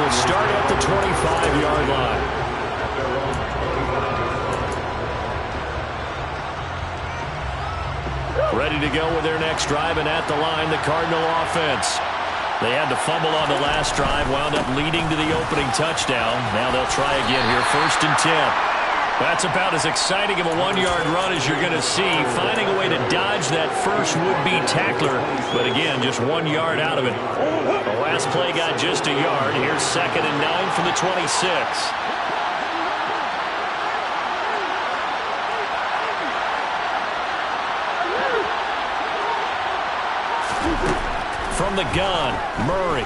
will start at the 25-yard line. Ready to go with their next drive, and at the line, the Cardinal offense. They had to fumble on the last drive, wound up leading to the opening touchdown. Now they'll try again here, 1st and 10. That's about as exciting of a 1-yard run as you're going to see, finding a way to dodge that first would-be tackler. But again, just 1 yard out of it. The last play got just a yard. Here's 2nd and 9 from the 26. From the gun, Murray.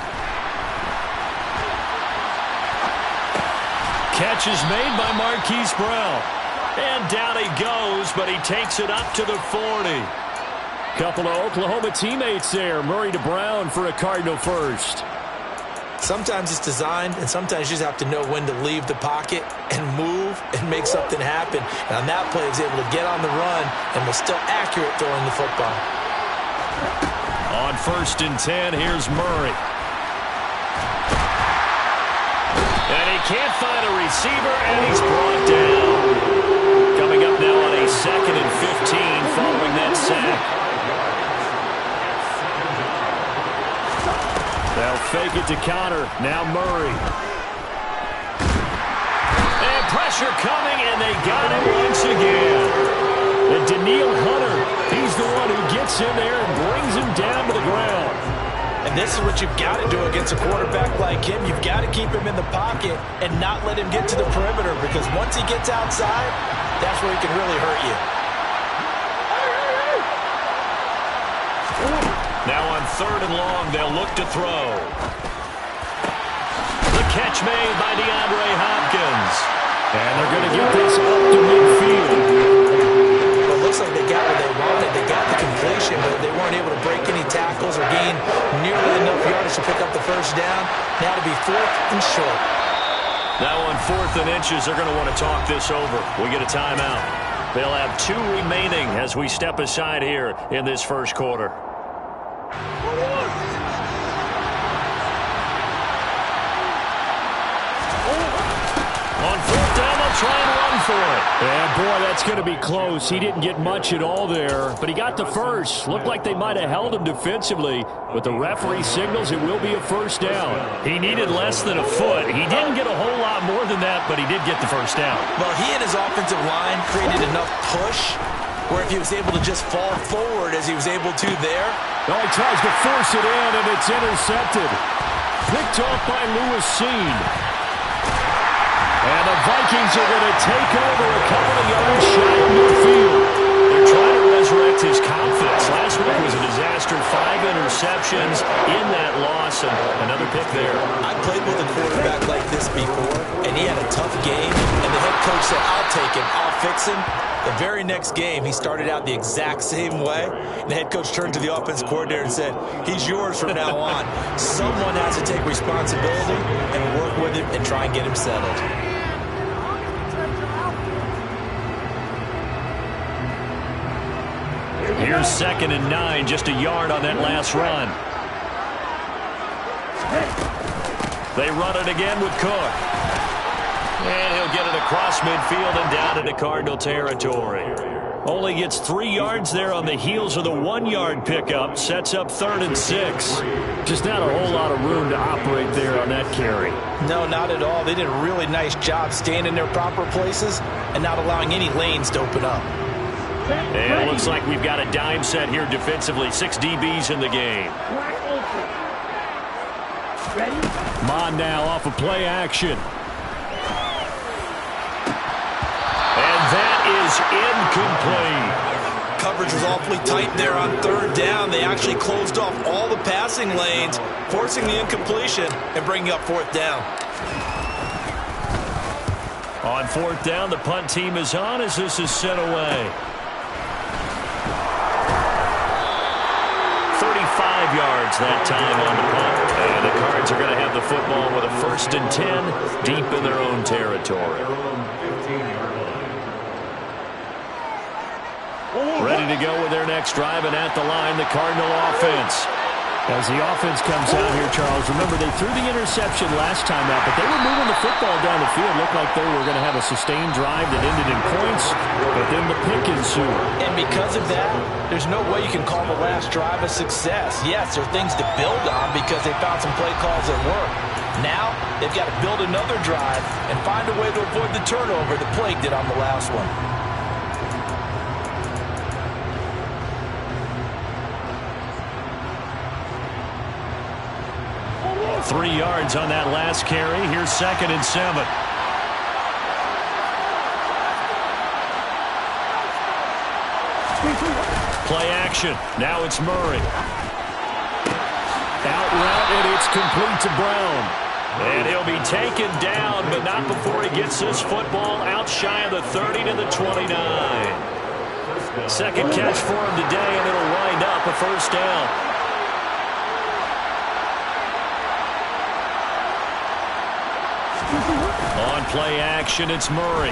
Catch is made by Marquise Brown. And down he goes, but he takes it up to the 40. Couple of Oklahoma teammates there. Murray to Brown for a Cardinal first. Sometimes it's designed, and sometimes you just have to know when to leave the pocket and move and make something happen. And on that play, he was able to get on the run and was still accurate throwing the football. On 1st and 10, here's Murray. And he can't find a receiver, and he's brought down. Coming up now on a 2nd and 15 following that sack. They'll fake it to Connor. Now Murray. And pressure coming, and they got him once again. And Danielle Hunter, he's the one who gets in there and brings him down to the ground. And this is what you've got to do against a quarterback like him. You've got to keep him in the pocket and not let him get to the perimeter, because once he gets outside, that's where he can really hurt you. Now on 3rd and long, they'll look to throw. The catch made by DeAndre Hopkins. And they're going to get this up to midfield. Looks like they got what they wanted. They got the completion, but they weren't able to break any tackles or gain nearly enough yardage to pick up the first down. Now to be 4th and short. Now on 4th and inches, they're going to want to talk this over. We get a timeout. They'll have 2 remaining as we step aside here in this first quarter. On 4th down, they'll try and run for it. And boy, that's going to be close. He didn't get much at all there, but he got the first. Looked like they might have held him defensively, but the referee signals it will be a first down. He needed less than a foot. He didn't get a whole lot more than that, but he did get the first down. Well, he and his offensive line created enough push where if he was able to just fall forward as he was able to there. Oh, he tries to force it in, and it's intercepted. Picked off by Lewis Cine. And the Vikings are going to take over a couple of yards shy of midfield. They're trying to resurrect his confidence. Last week was a disaster. 5 interceptions in that loss, and another pick there. I played with a quarterback like this before, and he had a tough game, and the head coach said, I'll take him, I'll fix him. The very next game, he started out the exact same way, and the head coach turned to the offensive coordinator and said, he's yours from now on. Someone has to take responsibility and work with him and try and get him settled. Here's 2nd and 9, just a yard on that last run. They run it again with Cook. And he'll get it across midfield and down into Cardinal territory. Only gets 3 yards there on the heels of the 1-yard pickup. Sets up 3rd and 6. Just not a whole lot of room to operate there on that carry. No, not at all. They did a really nice job staying in their proper places and not allowing any lanes to open up. And it looks like we've got a dime set here defensively. 6 DBs in the game. Mon now off of play action. And that is incomplete. Coverage was awfully tight there on 3rd down. They actually closed off all the passing lanes, forcing the incompletion and bringing up 4th down. On 4th down, the punt team is on as this is sent away. 35 yards that time on the punt. And the Cards are going to have the football with a 1st and 10 deep in their own territory. Ready to go with their next drive, and at the line, the Cardinal offense. As the offense comes out here, Charles, remember they threw the interception last time out, but they were moving the football down the field. Looked like they were going to have a sustained drive that ended in points, but then the pick ensued. And because of that, there's no way you can call the last drive a success. Yes, there are things to build on because they found some play calls that work. Now, they've got to build another drive and find a way to avoid the turnover that plagued it on the last one. 3 yards on that last carry. Here's 2nd and 7. Play action. Now it's Murray. Out route, and it's complete to Brown. And he'll be taken down, but not before he gets this football out shy of the 30 to the 29. Second catch for him today, and it'll wind up a first down. On play action, it's Murray.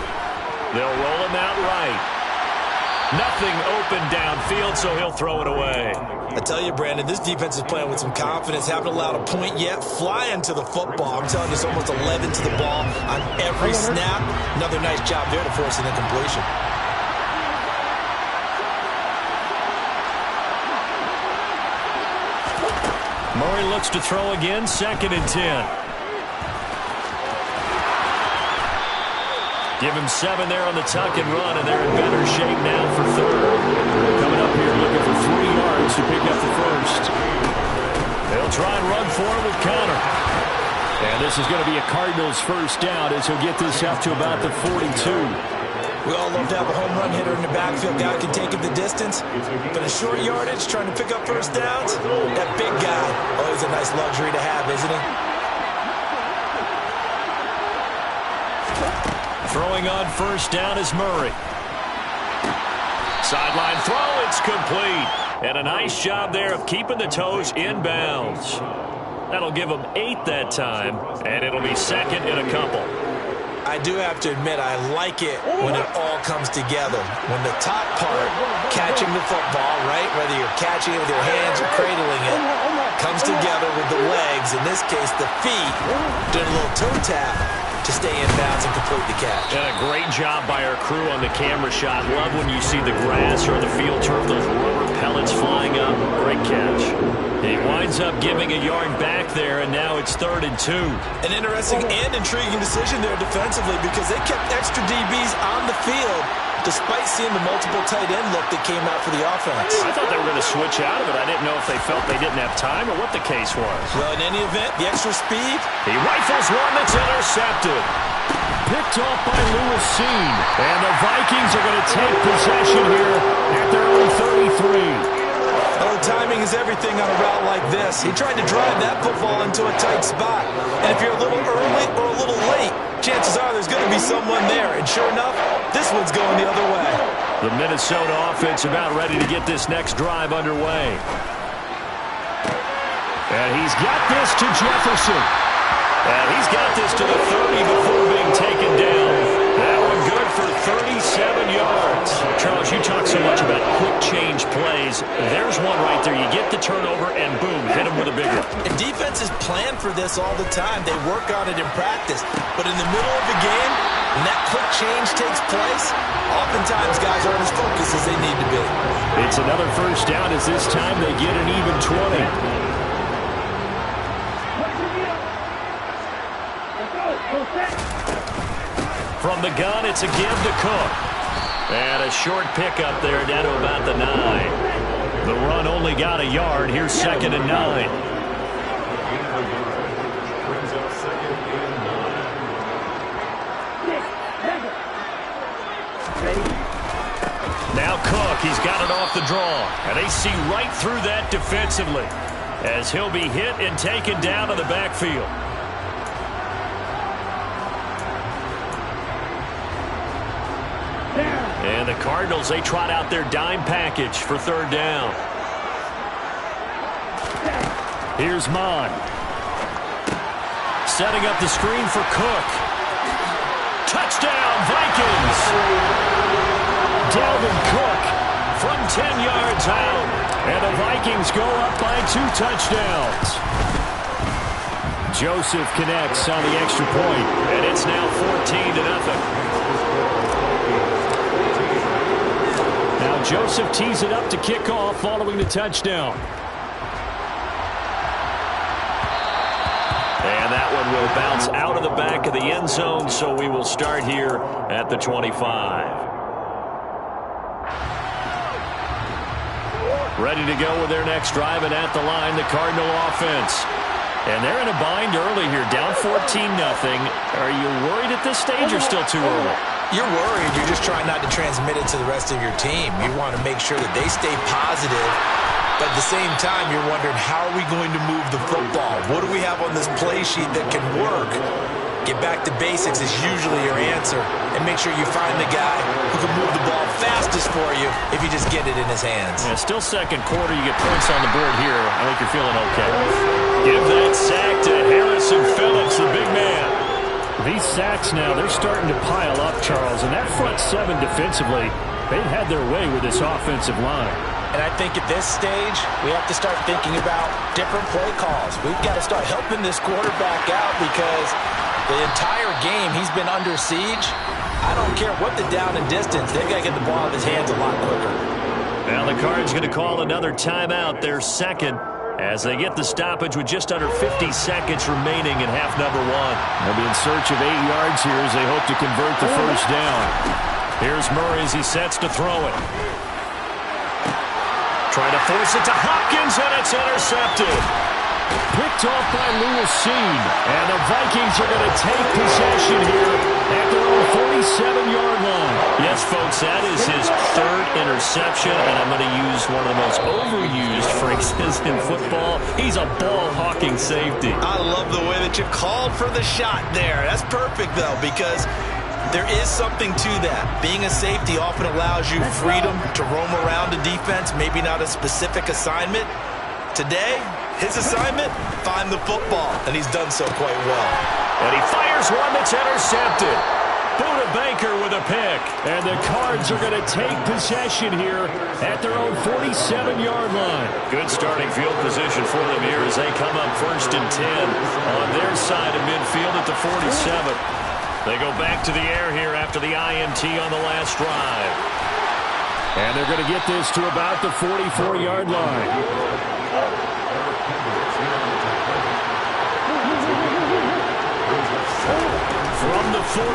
They'll roll him out right. Nothing open downfield, so he'll throw it away. I tell you, Brandon, this defense is playing with some confidence. Haven't allowed a point yet. Flying to the football. I'm telling you, it's almost 11 to the ball on every snap. Another nice job there to force an incompletion. Murray looks to throw again, 2nd and 10. Give him 7 there on the tuck and run, and they're in better shape now for 3rd. Coming up here looking for 3 yards to pick up the first. They'll try and run for it with Connor. And this is going to be a Cardinals first down as he'll get this out to about the 42. We all love to have a home run hitter in the backfield. Guy can take it the distance. But a short yardage, trying to pick up first downs, that big guy, always a nice luxury to have, isn't he? Throwing on first down is Murray. Sideline throw, it's complete. And a nice job there of keeping the toes in bounds. That'll give him 8 that time, and it'll be 2nd in a couple. I do have to admit, I like it when it all comes together. When the top part, catching the football, right, whether you're catching it with your hands or cradling it, comes together with the legs, in this case the feet, doing a little toe tap to stay in bounds and complete the catch. And a great job by our crew on the camera shot. Love when you see the grass or the field turf, those rubber pellets flying up. Great catch. He winds up giving a yard back there, and now it's 3rd and 2. An interesting and intriguing decision there defensively because they kept extra DBs on the field despite seeing the multiple tight end look that came out for the offense. I thought they were going to switch out of it. I didn't know if they felt they didn't have time or what the case was. Well, in any event, the extra speed. He rifles one that's intercepted. Picked off by Lewis Cine. And the Vikings are going to take possession here at their own 33. Oh, timing is everything on a route like this. He tried to drive that football into a tight spot. And if you're a little early or a little late, chances are there's going to be someone there. And sure enough, this one's going the other way. The Minnesota offense about ready to get this next drive underway. And he's got this to Jefferson. And he's got this to the 30 before being taken down. That one good for 37 yards. Charles, you talk so much about quick change plays. There's one right there. You get the turnover, and boom, hit him with a big one. And defenses plan for this all the time. They work on it in practice. But in the middle of the game, when that quick change takes place, oftentimes guys aren't as focused as they need to be. It's another first down as this time they get an even 20. From the gun, it's a give to Cook. And a short pickup there down to about the 9. The run only got a yard. Here's 2nd and 9. Now Cook, he's got it off the draw. And they see right through that defensively as he'll be hit and taken down to the backfield. And the Cardinals, they trot out their dime package for 3rd down. Here's Mond. Setting up the screen for Cook. Touchdown, Vikings! Dalvin Cook from 10 yards out. And the Vikings go up by 2 touchdowns. Joseph connects on the extra point, and it's now 14-0. Now Joseph tees it up to kick off following the touchdown. And that one will bounce out of the back of the end zone, so we will start here at the 25. Ready to go with their next drive, and at the line, the Cardinal offense. And they're in a bind early here, down 14-0. Are you worried at this stage or still too early? You're worried. You're just trying not to transmit it to the rest of your team. You want to make sure that they stay positive. But at the same time, you're wondering, how are we going to move the football? What do we have on this play sheet that can work? Get back to basics is usually your answer. And make sure you find the guy who can move the ball fastest for you if you just get it in his hands. Yeah, still second quarter. You get points on the board here. I think you're feeling okay. Give that sack to Harrison Phillips, the big man. These sacks now, they're starting to pile up, Charles. And that front seven defensively, they've had their way with this offensive line. And I think at this stage, we have to start thinking about different play calls. We've got to start helping this quarterback out because the entire game he's been under siege. I don't care what the down and distance. They've got to get the ball out of his hands a lot quicker. Now the Cards going to call another timeout, their second, as they get the stoppage with just under 50 seconds remaining in half number 1. They'll be in search of 8 yards here as they hope to convert the first down. Here's Murray as he sets to throw it. Trying to force it to Hopkins, and it's intercepted. Picked off by Lewis Cine. And the Vikings are going to take possession here at their own 47-yard line. Yes, folks, that is his 3rd interception, and I'm going to use one of the most overused phrases in football. He's a ball-hawking safety. I love the way that you called for the shot there. That's perfect, though, because there is something to that. Being a safety often allows you freedom to roam around a defense, maybe not a specific assignment. Today, his assignment, find the football, and he's done so quite well. And he fires one that's intercepted. Buda Baker with a pick. And the Cards are going to take possession here at their own 47-yard line. Good starting field position for them here as they come up 1st and 10 on their side of midfield at the 47. They go back to the air here after the INT on the last drive. And they're going to get this to about the 44-yard line. From the 44,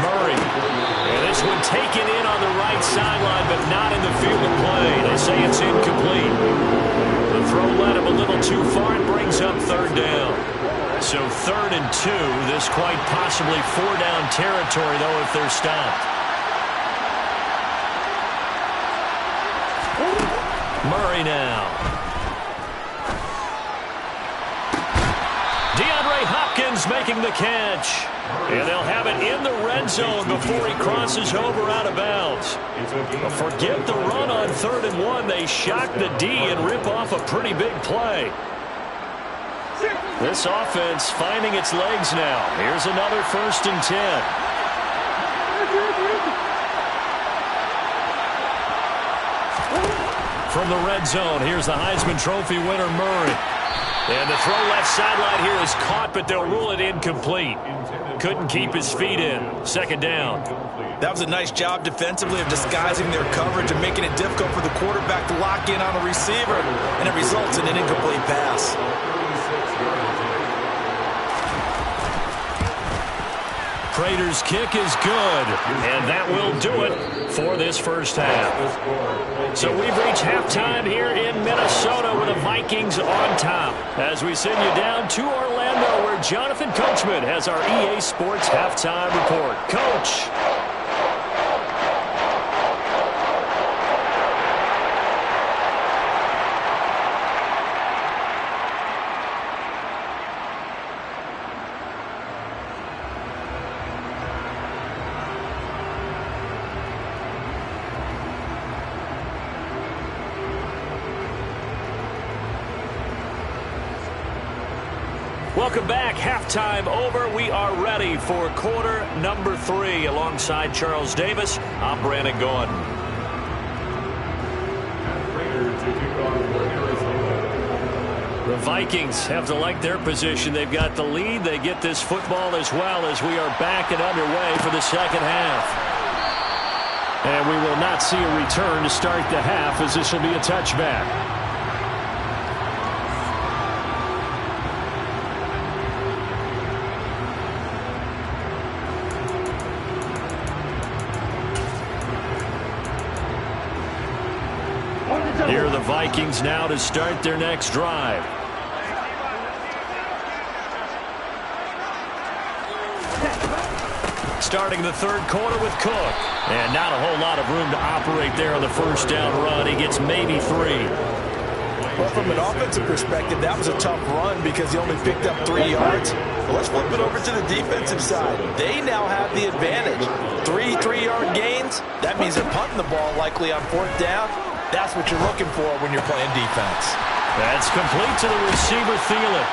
Murray. And this one taken in on the right sideline, but not in the field of play. They say it's incomplete. The throw led him a little too far and brings up 3rd down. So 3rd and 2, this quite possibly 4-down territory, though, if they're stopped. Murray now. DeAndre Hopkins making the catch. And they'll have it in the red zone before he crosses over out of bounds. Forget the run on 3rd and 1. They shock the D and rip off a pretty big play. This offense finding its legs now. Here's another 1st and 10. From the red zone, here's the Heisman Trophy winner, Murray. And the throw left sideline here is caught, but they'll rule it incomplete. Couldn't keep his feet in. 2nd down. That was a nice job defensively of disguising their coverage and making it difficult for the quarterback to lock in on a receiver, and it results in an incomplete pass. Prater's kick is good, and that will do it for this first half. So we've reached halftime here in Minnesota with the Vikings on top as we send you down to Orlando where Jonathan Coachman has our EA Sports halftime report. Coach. Welcome back. Halftime over. We are ready for quarter number 3. Alongside Charles Davis, I'm Brandon Gaudin. The Vikings have to like their position. They've got the lead. They get this football as well as we are back and underway for the second half. And we will not see a return to start the half, as this will be a touchback. Here are the Vikings now to start their next drive. Starting the third quarter with Cook. And not a whole lot of room to operate there on the first down run. He gets maybe 3. Well, from an offensive perspective, that was a tough run because he only picked up 3 yards. Well, let's flip it over to the defensive side. They now have the advantage. 3 3-yard gains. That means they're punting the ball likely on 4th down. That's what you're looking for when you're playing defense. That's complete to the receiver, Thielen.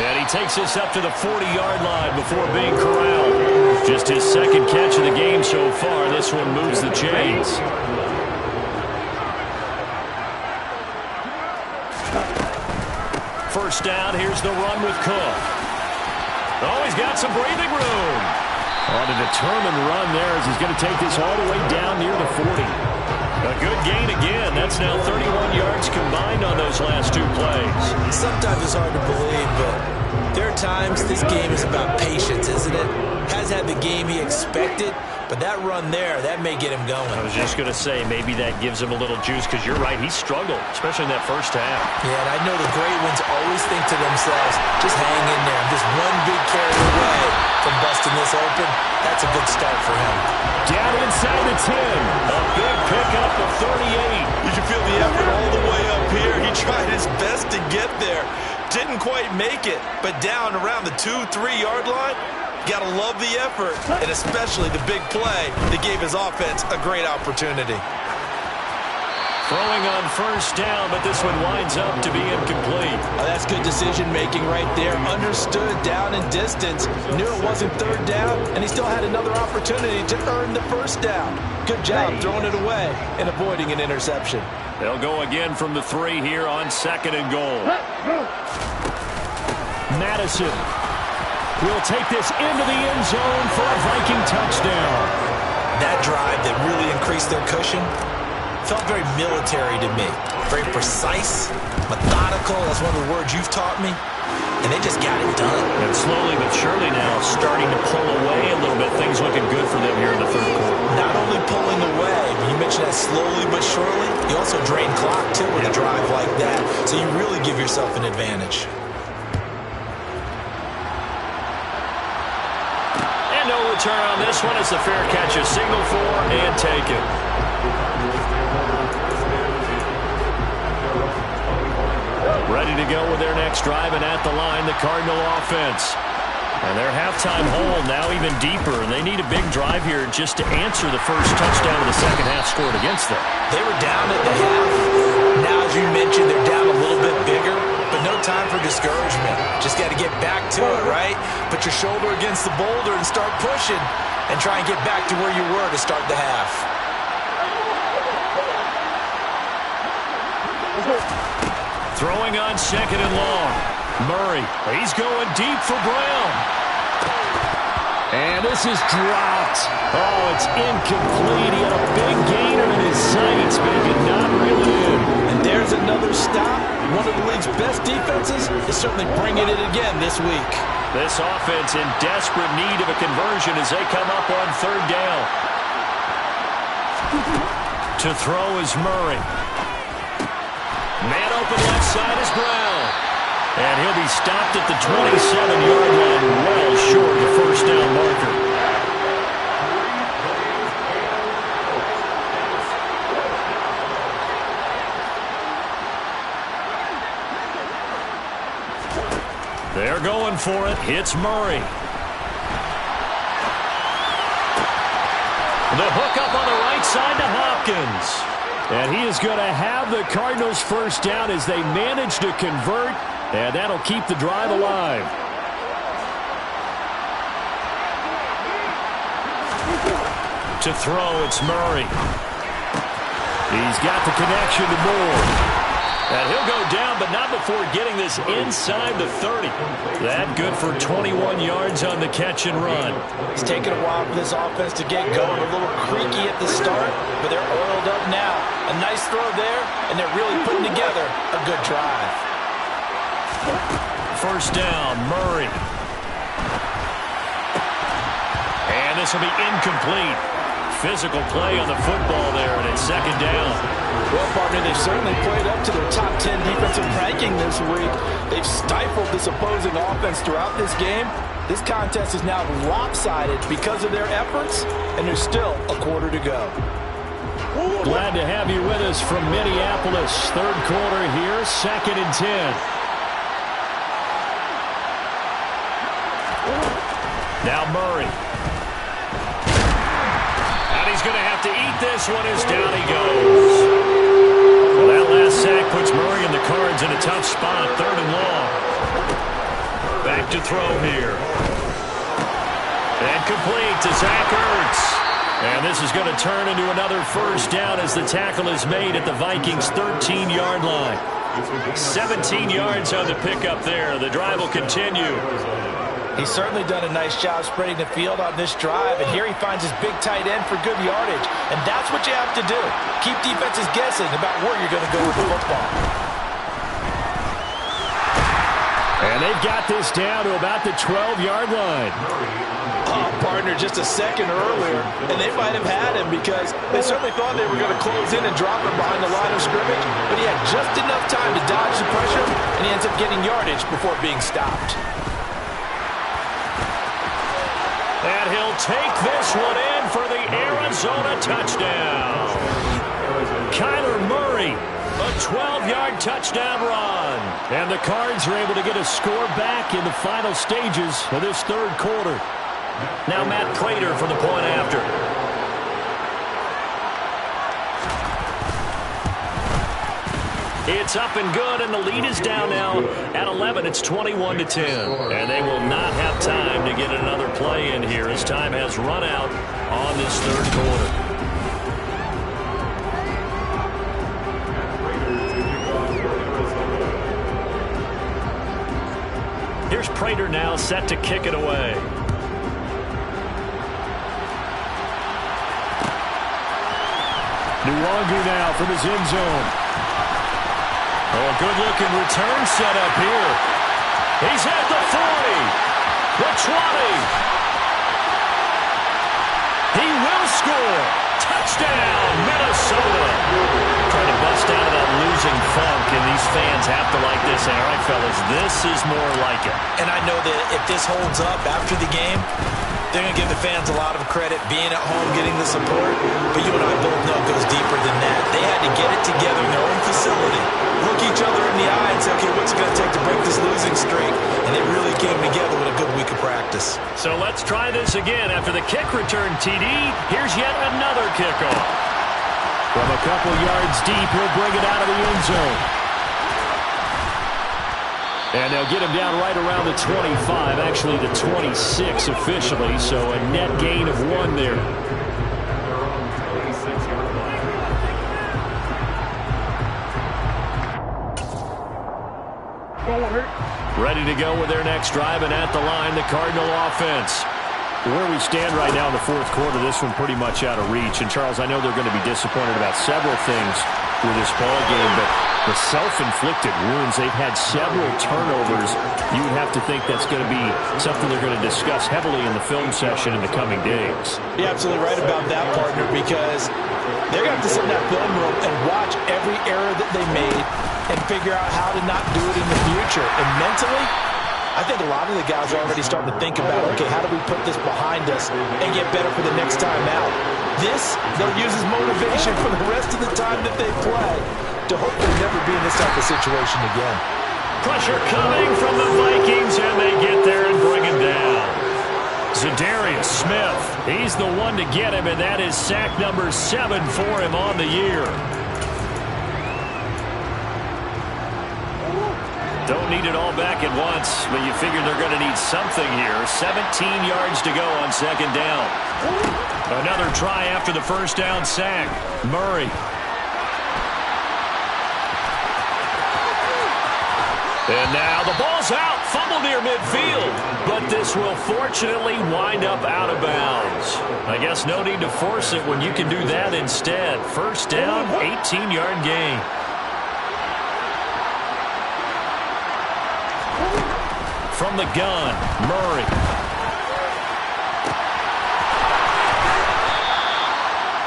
And he takes this up to the 40-yard line before being corralled. Just his second catch of the game so far. This one moves the chains. First down, here's the run with Cook. Oh, he's got some breathing room. On a determined run there as he's going to take this all the way down near the 40. A good gain again. That's now 31 yards combined on those last 2 plays. Sometimes it's hard to believe, but there are times this game is about patience, isn't it? Has had the game he expected, but that run there, that may get him going. I was just going to say, maybe that gives him a little juice, because you're right, he struggled, especially in that first half. Yeah, and I know the great ones always think to themselves, just hang in there. I'm just one big carry away from busting this open. That's a good start for him. Down inside the 10. A big pickup of 38. You can feel the effort all the way up here. He tried his best to get there. Didn't quite make it, but down around the 2-3-yard line, got to love the effort, and especially the big play that gave his offense a great opportunity. Throwing on first down, but this one winds up to be incomplete. Oh, that's good decision-making right there. Understood down and distance. Knew it wasn't 3rd down, and he still had another opportunity to earn the first down. Good job throwing it away and avoiding an interception. They'll go again from the 3 here on 2nd and goal. Madison will take this into the end zone for a Viking touchdown. That drive that really increased their cushion felt very military to me. Very precise, methodical. That's one of the words you've taught me. And they just got it done. And slowly but surely now starting to pull away a little bit. Things looking good for them here in the 3rd quarter. Not only pulling away, but you mentioned that slowly but surely. You also drain clock, too, with a drive like that. So you really give yourself an advantage. And no return on this one. It's a fair catch, a signal for, and take it. Ready to go with their next drive, and at the line, the Cardinal offense. And their halftime hole now even deeper, and they need a big drive here just to answer the first touchdown of the second half scored against them. They were down at the half. Now, as you mentioned, they're down a little bit bigger, but no time for discouragement. Just got to get back to it, right? Put your shoulder against the boulder and start pushing, and try and get back to where you were to start the half. Throwing on 2nd and long. Murray, he's going deep for Brown. And this is dropped. Oh, it's incomplete. He had a big gainer in his sights, but he could not reel it in. And there's another stop. One of the league's best defenses is certainly bringing it again this week. This offense in desperate need of a conversion as they come up on 3rd down. To throw is Murray. Man open left side is Brown. And he'll be stopped at the 27-yard line, well short of the first down marker. They're going for it. It's Murray. The hook up on the right side to Hopkins. And he is going to have the Cardinals first down as they manage to convert, and that'll keep the drive alive. To throw, it's Murray. He's got the connection to Moore. And he'll go down, but not before getting this inside the 30. That good for 21 yards on the catch and run. It's taken a while for this offense to get going. A little creaky at the start, but they're oiled up now. A nice throw there, and they're really putting together a good drive. First down, Murray. And this will be incomplete. Physical play on the football there, and it's second down. Well, partner, they've certainly played up to their top 10 defensive ranking this week. They've stifled this opposing offense throughout this game. This contest is now lopsided because of their efforts, and there's still a quarter to go. Glad to have you with us from Minneapolis. Third quarter here, 2nd and 10. Now Murray. And he's going to have to eat this one as down he goes. Well, that last sack puts Murray and the Cards in a tough spot. 3rd and long. Back to throw here. And complete to Zach Ertz. And this is going to turn into another first down as the tackle is made at the Vikings' 13-yard line. 17 yards on the pickup there. The drive will continue. He's certainly done a nice job spreading the field on this drive, and here he finds his big tight end for good yardage. And that's what you have to do. Keep defenses guessing about where you're going to go with the football. And they've got this down to about the 12-yard line. Oh, partner, just a second earlier, and they might have had him because they certainly thought they were going to close in and drop him behind the line of scrimmage, but he had just enough time to dodge the pressure, and he ends up getting yardage before being stopped. And he'll take this one in for the Arizona touchdown. Kyler Murray, a 12-yard touchdown run. And the Cards are able to get a score back in the final stages of this third quarter. Now Matt Prater for the point after. It's up and good, and the lead is down now at 11. It's 21-10. And they will not have time to get another play in here as time has run out on this third quarter. Here's Prater now set to kick it away. Nwangu now from his end zone. Oh, a good-looking return set up here. He's at the 40, the 20. He will score. Touchdown, Minnesota. Trying to bust out of that losing funk, and these fans have to like this. And all right, fellas, this is more like it. And I know that if this holds up after the game, they're going to give the fans a lot of credit being at home, getting the support. But you and I both know it goes deeper than that. They had to get it together in their own facility, look each other in the eye and say, okay, what's it going to take to break this losing streak? And they really came together with a good week of practice. So let's try this again. After the kick return, TD, here's yet another kickoff. From a couple yards deep, he'll bring it out of the end zone. And they'll get him down right around the 25, actually the 26 officially, so a net gain of 1 there. Ready to go with their next drive, and at the line, the Cardinal offense. Where we stand right now in the fourth quarter, this one pretty much out of reach. And, Charles, I know they're going to be disappointed about several things with this ball game, but the self-inflicted wounds, they've had several turnovers. You would have to think that's going to be something they're going to discuss heavily in the film session in the coming days. You're absolutely right about that, partner, because they're going to have to sit in that film room and watch every error that they made and figure out how to not do it in the future. And mentally, I think a lot of the guys are already starting to think about, okay, how do we put this behind us and get better for the next time out? This, they'll use as motivation for the rest of the time that they play to hopefully never be in this type of situation again. Pressure coming from the Vikings, and they get there and bring him down. Za'Darius Smith, he's the one to get him, and that is sack number 7 for him on the year. Don't need it all back at once, but you figure they're going to need something here. 17 yards to go on second down. Another try after the first down sack. Murray. And now the ball's out. Fumble near midfield. But this will fortunately wind up out of bounds. I guess no need to force it when you can do that instead. First down, 18-yard gain. From the gun, Murray.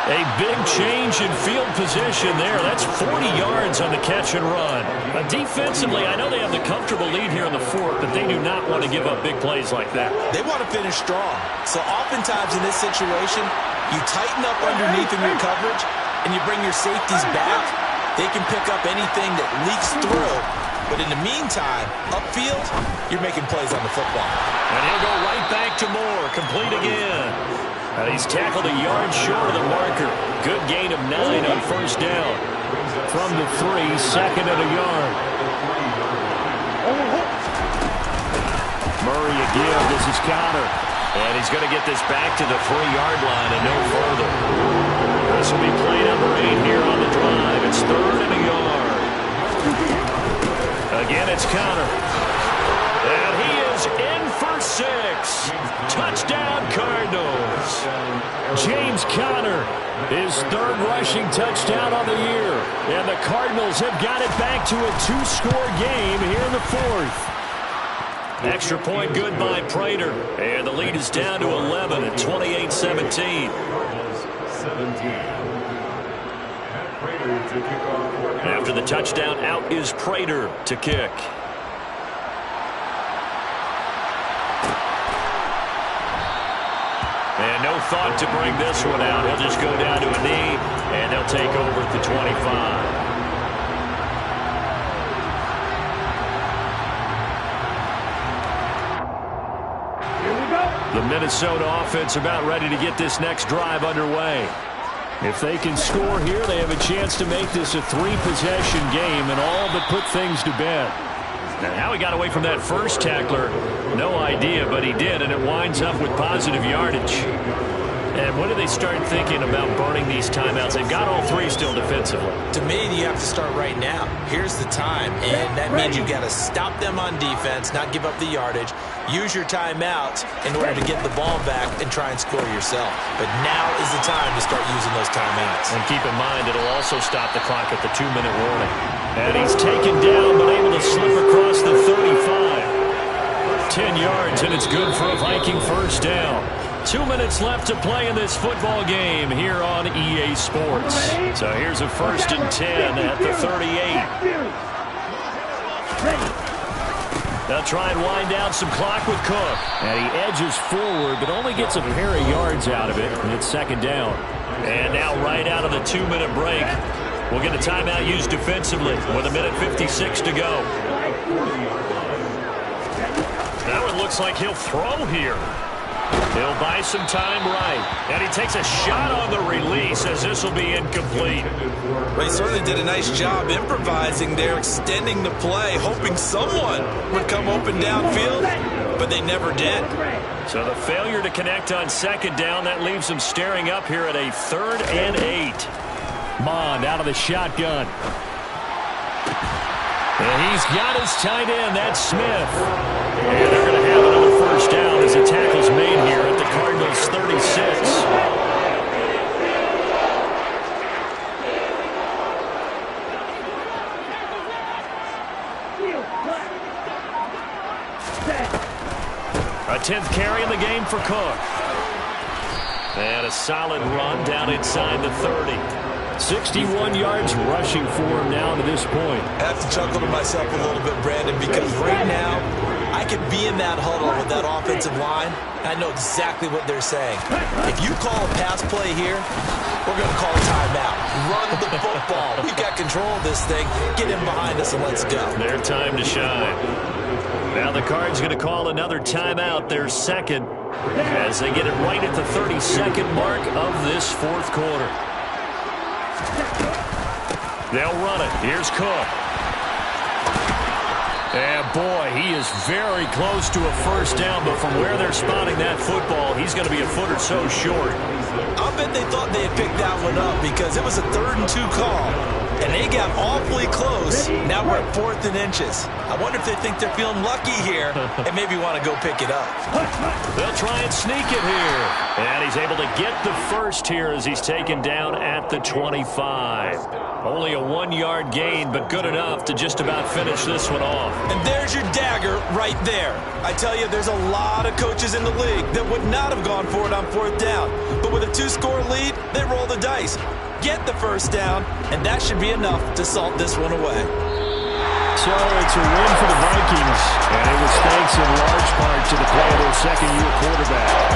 A big change in field position there. That's 40 yards on the catch and run. Defensively, I know they have the comfortable lead here in the fourth, but they do not want to give up big plays like that. They want to finish strong. So oftentimes in this situation, you tighten up underneath in your coverage, and you bring your safeties back. They can pick up anything that leaks through. But in the meantime, upfield, you're making plays on the football. And he'll go right back to Moore, complete again. And he's tackled a yard short of the marker. Good gain of 9 on first down. From the 3, second and a yard. Murray again. This is Conner. And he's going to get this back to the 3-yard line and no further. This will be play number 8 here on the drive. It's third and a yard. Again, it's Conner. And he is in for 6. Touchdown, Cardinals. James Conner, his third rushing touchdown on the year. And the Cardinals have got it back to a 2-score game here in the fourth. Extra point good by Prater. And the lead is down to 11 at 28-17. After the touchdown, out is Prater to kick. And no thought to bring this one out. He'll just go down to a knee, and they'll take over at the 25. The Minnesota offense about ready to get this next drive underway. If they can score here, they have a chance to make this a 3-possession game and all but put things to bed. And how he got away from that first tackler, no idea, but he did, and it winds up with positive yardage. And when do they start thinking about burning these timeouts? They've got all 3 still defensively. To me, you have to start right now. Here's the time, and that means you've got to stop them on defense, not give up the yardage, use your timeouts in order to get the ball back and try and score yourself. But now is the time to start using those timeouts. And keep in mind, it'll also stop the clock at the 2-minute warning. And he's taken down, but able to slip across the 35. 10 yards, and it's good for a Viking first down. 2 minutes left to play in this football game here on EA Sports. So here's a 1st and 10 at the 38. They'll try and wind down some clock with Cook. And he edges forward, but only gets a pair of yards out of it, and it's 2nd down. And now right out of the 2-minute break, we'll get a timeout used defensively with 1:56 to go. That one looks like he'll throw here. He'll buy some time right. And he takes a shot on the release as this will be incomplete. Well, he certainly did a nice job improvising there, extending the play, hoping someone would come open downfield, but they never did. So the failure to connect on 2nd down, that leaves him staring up here at a 3rd and 8. Mond out of the shotgun. And he's got his tight end. That's Smith. And they're going to have another first down as the tackle's made here at the Cardinals' 36. A 10th carry in the game for Cook. And a solid run down inside the 30. 61 yards rushing for him now to this point. I have to chuckle to myself a little bit, Brandon, because right now I could be in that huddle with that offensive line, and I know exactly what they're saying. If you call a pass play here, we're going to call a timeout. Run the football. We've got control of this thing. Get in behind us and let's go. Their time to shine. Now the Cards going to call another timeout, their 2nd, as they get it right at the 32nd mark of this 4th quarter. They'll run it. Here's Cook. And boy, he is very close to a first down, but from where they're spotting that football, he's going to be a foot or so short. I'll bet they thought they had picked that one up because it was a 3rd and 2 call. And they got awfully close. Now we're at 4th and inches. I wonder if they think they're feeling lucky here and maybe want to go pick it up. They'll try and sneak it here. And he's able to get the first here as he's taken down at the 25. Only a 1-yard gain, but good enough to just about finish this one off. And there's your dagger right there. I tell you, there's a lot of coaches in the league that would not have gone for it on 4th down. But with a 2-score lead, they roll the dice. Get the first down, and that should be enough to salt this one away. So it's a win for the Vikings, and it was thanks in large part to the play of their second-year quarterback.